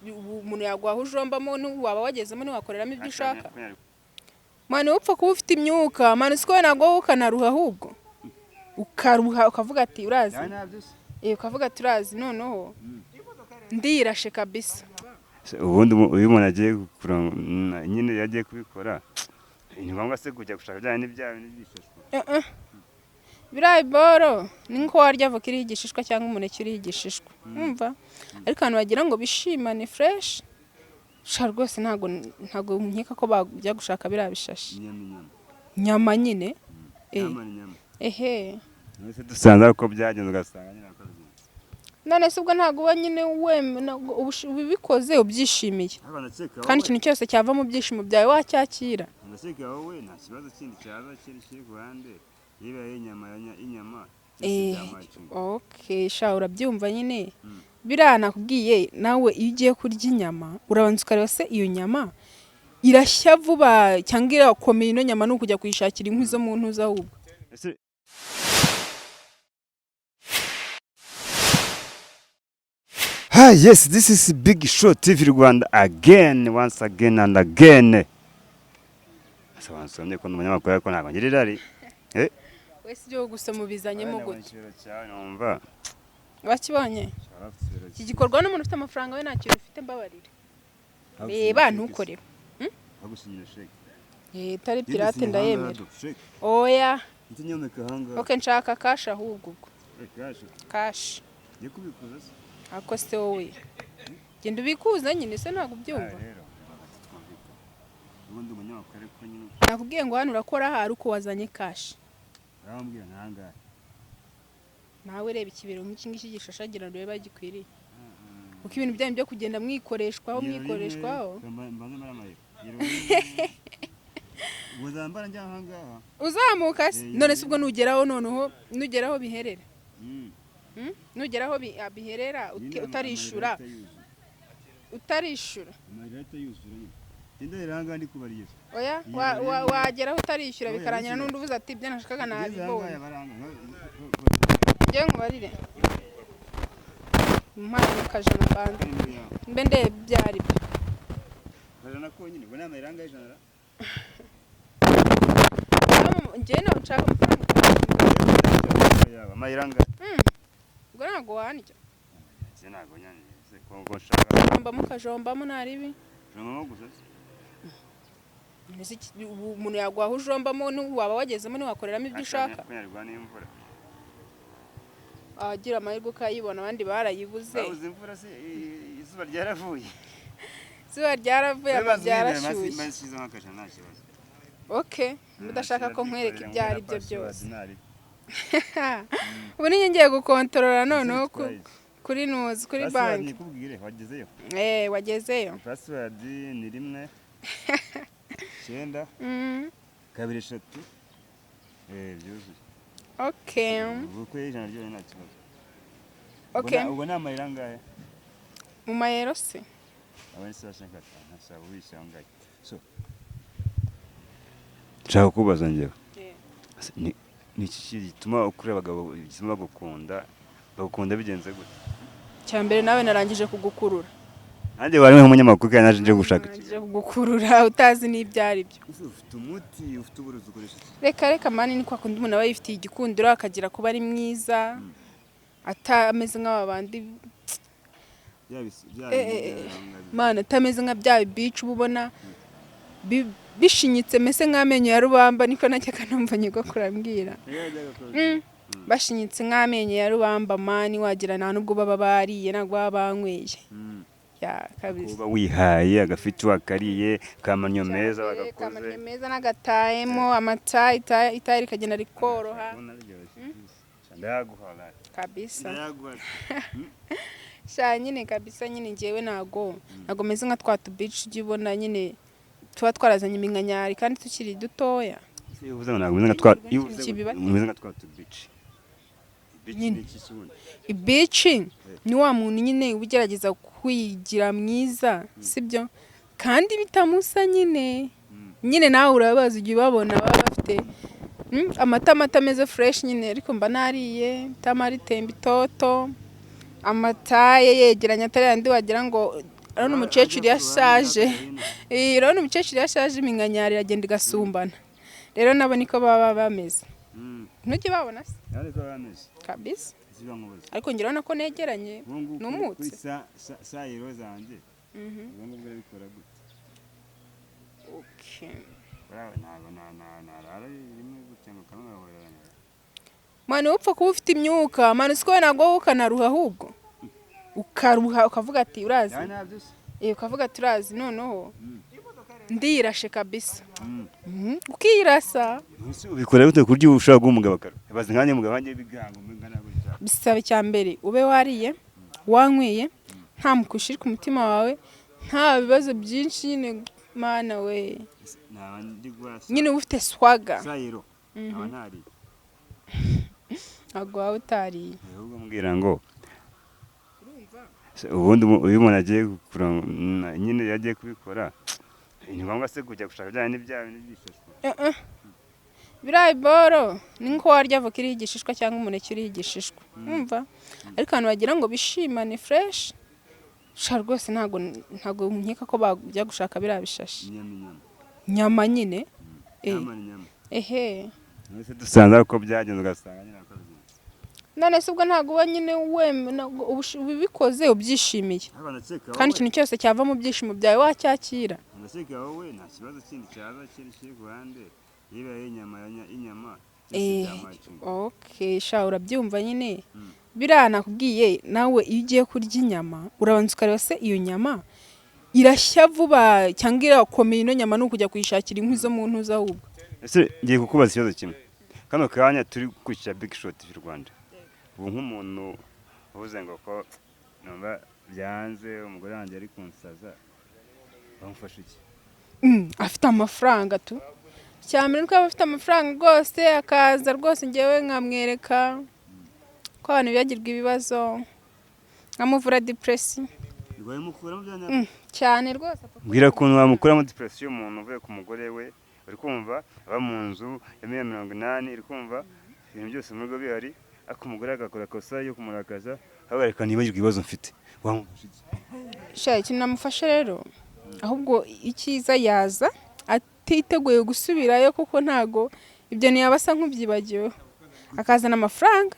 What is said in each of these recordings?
umuntu yaguha ujombamo waba wagezemo ntiwakoreramo ibyo ushaka mani upfa kuba ufite imyuka mani siko ntabwo ukanaruha ahubwo ukaruha ukavuga ati urazi ukavuga ati urazi noneho ndirashe kabisa. Ubundi uyu muntu agiye nyine yagiye kubikora ni ngombwa se kujya gushaka bya n'ibyawe n'ibishishwa birayi boro ni nko warya avoka iriho igishishwa cyangwa umuneke uriho igishishwa umva ariko abantu bagira ngo bishimane fresh sha rwose ntago nkeka ko bajya gushaka biriya bishashi nyama nyine ehe nose dusanze ko byagenze ugasanga nyine none se ubwo ntago uba nyine ubikoze ubyishimiye kandi ikintu cyose cyava mu byishimo byawe wacyakira. ndaseka wowe nta kibazo kindi cyaza kiri ku ruhande yibaye inyama okay sha urabyumva nyine biriya nakubwiye nawe iyo ugiye kurya inyama urabanza ukareba se iyo nyama irashya vuba cyangwa irakomeye ino nyama ni ukujya kuyishakira inkwi zo mu ntuza ahubwo. Hi, yes, this is Big Show TV Rwanda again, once again and again. Asa wansomye ko umunyamakuru ariko ntabwo ngira irari. Wese byo gusoma bizanyemo gute? Numva. Wakibonye? Iki gikorwa n'umuntu ufite amafaranga we nta kintu ufite mbabarira. Reba ntukore. Agusinyira sheke. Tari pirate ndayemera. Oya. Ntinyomeka hanga. Okay nshaka cash ahubwo. Cash. Yekubikuza se? Ako se wowe. Genda ubikuza nyine se ntabwo byumva. Ubundi umunyamakuru ariko nyine. Nakubwiye ngo hano urakora hari uko wazanye cash. Arambwira ntangaye. Nawe reba ikibero nk'iki ngiki gishashagira ndebe bagikwiriye. Uko ibintu byanyu byo kugenda mwikoreshwaho. Mbanze maramaye. Uzambara njya hangaha. Uzamuka se none se ubwo nugeraho noneho nugeraho biherera. Nugeraho biherera utarishura. Amareta yuzura. Indahira hanga ndi kubariye. Oya wageraho utarishyura bikarangira n'undi uvuze ati byo nashakaga nabibonye. Ngiye nkubarire. Mpano kajana bande. Mbe nde byari byo. Kajana ko nyine ubona amaranga y'ijana. Ngiye no nshaka amafaranga. Amaranga. Ubwo ntago wanjye. Sinago nyane se ko nshaka. Mba mukajombamo naribi. Jombamo gusa. Umuntu yaguha ujombamo waba wagezemo ntiwakoreramo ibyo ushaka. Agira amahirwe ukayibona abandi barayibuze. Babuze imvura se izuba ryaravuye. Izuba ryaravuye byarashyuye. Okay, mudashaka ko nkwereka ibyo ari byo byose. Ubu ni ngiye gukontorora noneho kuri nuzi kuri banki. Wagezeyo? Wagezeyo. Password ni 1 9 2 3 byuzuye. Okay. Uko ijana ryo nta kibazo. Okay. Ubwo na mayira ngahe? Mu mayero se. Abani se bashaka ntasa ubishangaye. So. Nshaka kubaza njyewe. Ni iki gituma ukuri abagabo gituma bagukunda bigenze gute? Cyambere nawe narangije kugukurura. Nanjye bari nk'umunyamakuru kandi naje nje gushaka iki. Naje kugukurura utazi n'ibyari byo. Ufite umuti, ufite uburozi ukoresha. Reka mani ni kwa kundi umuntu aba yifitiye igikundiro akagira kuba ari mwiza. Atameze nk'abandi. Mana atameze nka bya beach ubona bishinyitse mese nk'amenyo ya rubamba niko nacyo kanumva nyigo kurambwira. Bashinyitse nk'amenyo ya rubamba mani wagira nta nubwo baba bariye nagwa banyweye. Ya kabisa. Kuba wihaye agafite wakariye kamanyo meza bagakoze. Kamanyo meza nagatayemo amata itari kagenda rikoroha. Ndaguhala. Kabisa. Ndaguhala. Sha nyine kabisa nyine ngewe nago meze nka twa beach gibona nyine tuba twarazanye iminkanyari kandi tukiri dutoya. Uvuze ngo nago meze nka twa beach. Beach ni wa muntu nyine ugerageza kwigira mwiza sibyo kandi bitamusa nyine nawe urabaza ugiye babona baba bafite amata meze fresh nyine ariko mba nariye tamari temba itoto amata yegeranya atari yandi wagira ngo urabona umukecuru yashaje urabona umukecuru yashaje iminkanyari iragenda igasumbana rero nabo niko baba bameze ntujye babona se kabisa ariko ngira urabona ko negeranye numutse sayiro zanjye ubwo ngubwo bikora gute okay mwana upfa kuba ufite imyuka mwana siko ntabwo wowe ukanaruha ahubwo ukaruha ukavuga ati urazi ukavuga ati urazi noneho ndirashe kabisa ukirasa ubikora gute kurya ushaka guha umugabo akaro bazi nkanye umugabo wanjye bigango mbingana gutya bisaba icyambere ube wariye wankwiye nta mukushiri ku mutima wawe nta bibazo byinshi nyine mana we nyine ufite swaga sayiro ntari ntabwo waba utariye ahubwo mbwira ngo ubundi uyu muntu agiye nyine yagiye kubikora ni ngombwa se kujya gushaka bijyanye n'ibyawe n'ibyishishwa birayi boro ni nko warya avoka iriho igishishwa cyangwa umuneke uriho igishishwa umva ariko abantu bagira ngo bishimane fresh sha rwose ntabwo nkeka ko bajya gushaka biriya bishashi nyama nyine ehe dusanze ko byagenze ugasanga nyine none se ubwo ntabwo uba nyine ubikoze ubyishimiye kandi ikintu cyose cyava mu byishimo byawe wacyakira ndakeka wowe nta kibazo kindi cyaza kiri ku ruhande yibaye inyama okay sha urabyumva nyine biriya nakubwiye nawe iyo ugiye kurya inyama urabanza ukareba se iyo nyama irashya vuba cyangwa irakomeye ino nyama ni ukujya kuyishakira inkwi zo mu ntuza ahubwo ese ngiye kukubaza ikibazo kimwe kano kanya turi gukurikira Big Shot TV Rwanda ubu nk'umuntu uvuze ngo ko numva byanze umugore wanjye ari kunsaza bamufasha iki afite amafaranga tu cyane nuko afite amafaranga rwose akaza rwose ngewe nkamwereka ko abantu bibagirwa ibibazo nkamuvura depression cyane rwose mbwira ukuntu wamukuramo depression umuntu uvuye ku mugore we uri kumva aba mu nzu ya 180 uri kumva ibintu byose mu rugo bihari ako umugore agakora kosa yo kumurakaza hagarika nibagirwa ibibazo mfite wamufasha iki sha ikintu namufasha rero ahubwo icyiza yaza atiteguye gusubirayo kuko ntago ibyo ntiyabasa nk'ubyibagiwe akazana amafaranga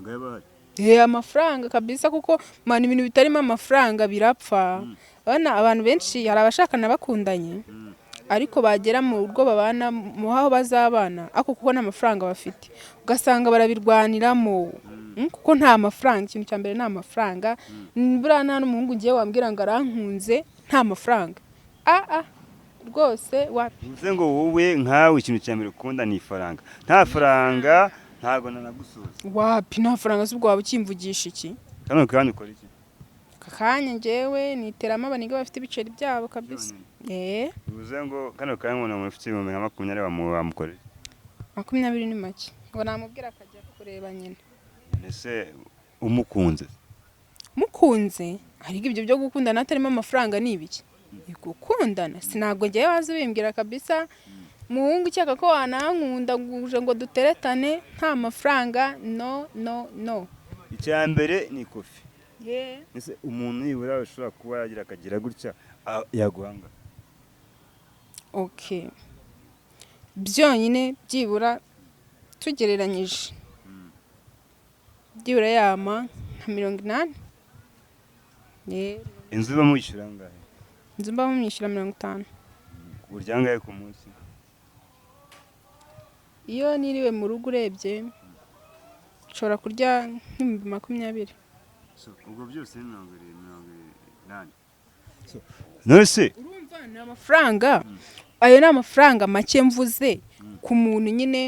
y'abahari amafaranga kabisa kuko mana ibintu bitarimo amafaranga birapfa bana abantu benshi hari abashakana bakundanye ariko bagera mu rugo babana mu aho bazabana ako kuko nta mafaranga bafite ugasanga barabirwaniramo kuko nta mafaranga ikintu cya mbere nta mafaranga buriya nta n'umuhungu ngiye wambwira ngo arankunze nta mafaranga rwose bivuze ngo wowe nkawe ikintu cya mbere ukunda ni ifaranga nta faranga ntabwo nanagusuza wapi nta faranga se ubwo waba ukimvugisha iki kano kandi ukora iki kakanya njyewe niteramo abaniga bafite ibiceri byabo kabisa bivuze ngo kano kandi umuntu ufite 20 wamukorera 20 ni make ngo namubwira akajya kureba nyine ese umukunze ariko ibyo byo gukundana atarimo amafaranga ni ibiki gukundana sinago ngiye wazi bimbwira kabisa muhungu cyaka ko wanankunda nguje ngo duteretane nta mafaranga no icya mbere ni kofi ese umuntu yibura ushobora kuba yagira akagira gutya yaguhanga okay byonyine byibura tugereranyije byibura yama nka 80 inzu bamwishyura ngahe inzu bamwishyura 50 kurya ngahe ku munsi iyo niriwe mu rugo urebye nshobora kurya nk'ibihumbi 20 ubwo byose ni 20 nose urumva ni amafaranga ayo ni amafaranga make mvuze ku muntu nyine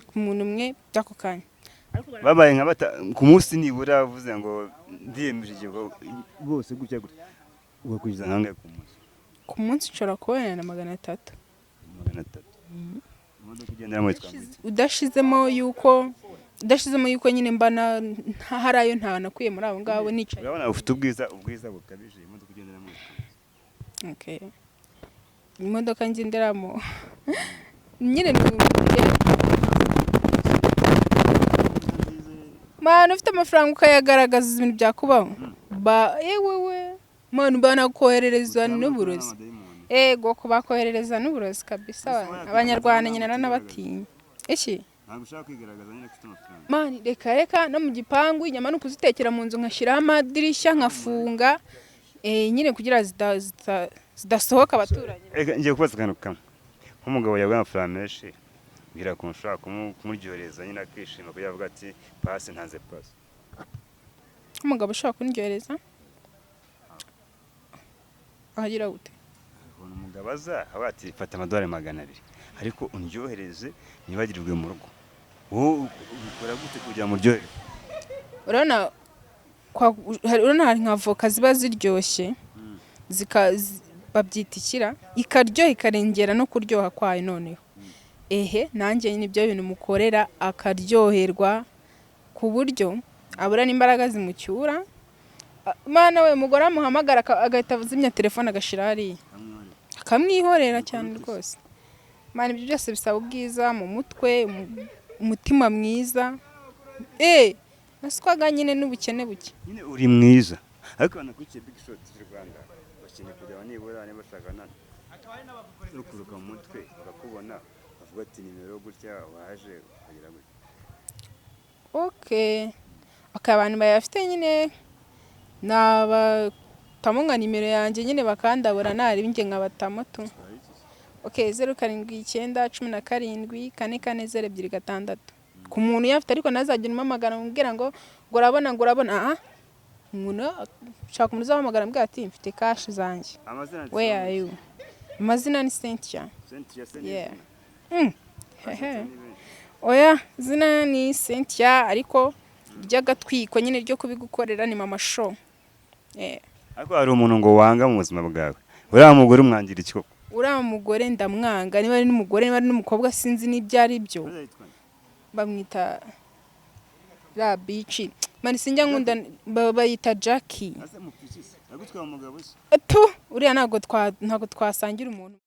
ku muntu umwe by'ako kanya babaye nka ku munsi nibura uvuze ngo ndiyemeje igihe bose gutya ugakurikiza nkangahe ku munsi nshobora kubona na 300 imodoka ugendera muri twambitse udashizemo yuko nyine mbana harayo nta nakuye muri abo ngabo nicaye urabona ufite ubwiza bukabije imodoka ugendera muri okay imodoka ngenderamo nyine mana ufite amafaranga ukayagaragaza ibintu byakubaho yewewe mani banakoherereza n'uburozi. Ego kubakoherereza n'uburozi kabisa. Abanyarwanda nyine nanabatinya. Iki? Ntabwo ushaka kwigaragaza nyine ufite amafaranga. Mani reka no mu gipangu inyama no kuzitekera mu nzu nkashiraho amadirishya nkafunga nyine kugira zidasohoka abaturanyi. Ngiye kubaza akantu kamwe. Nk'umugabo yawe amafaranga menshi ngira ko ushaka kumuryohereza nyine akishima ko yavuga ati pasi ntanze pasi. Umugabo ushaka kunryohereza ahagira gute? Umugabo aza aho ati fata amadolari 200 ariko undyohereze nibagirirwe mu rugo. Ukora gute kugira mu ryohere? Urabona hari nka voka ziba ziryoshye babyita ikira ikaryoha ikarengera no kuryoha kwayo noneho. Nanjye nibyo bintu mukorera akaryoherwa ku buryo abura n'imbaraga zimucyura. Mana we mugore amuhamagara agahita azimya telefone agashira hariya akamwihorera cyane rwose. Mana ibyo byose bisaba ubwiza mu mutwe, umutima mwiza naswaga nyine n'ubukene buke. Nyine uri mwiza ariko banakukiye big shot z'u Rwanda bakeneye kujya nibura niba bashakana urukuruka mu mutwe bakakubona bavuga ati nimero gutya waje kugira gutya. Abantu bayafite nyine nabatamunga nimero yanjye nyine bakandabura nari binge nkabatamu tu. 0717 ku muntu yafite ariko nazagenda umamagara mbwira ngo urabona umuntu ushaka umuntu uzahamagara mbwira ati mfite cash zanjye. Where are you? Amazina ni Cynthia. Yeah. Oya zina ni Cynthia ariko ry'agatwiko nyine ryo kubigukorera ni mama show. Ariko hari umuntu ngo wanga mu buzima bwawe. Uriya mugore umwangira iki koko? Uriya mugore ndamwanga niba ari n'umugore niba ari n'umukobwa sinzi n'ibyo ari byo. Bamwita Rabici. Mani sinjya nkunda bayita Jackie. Uriya ntago twasangira umuntu.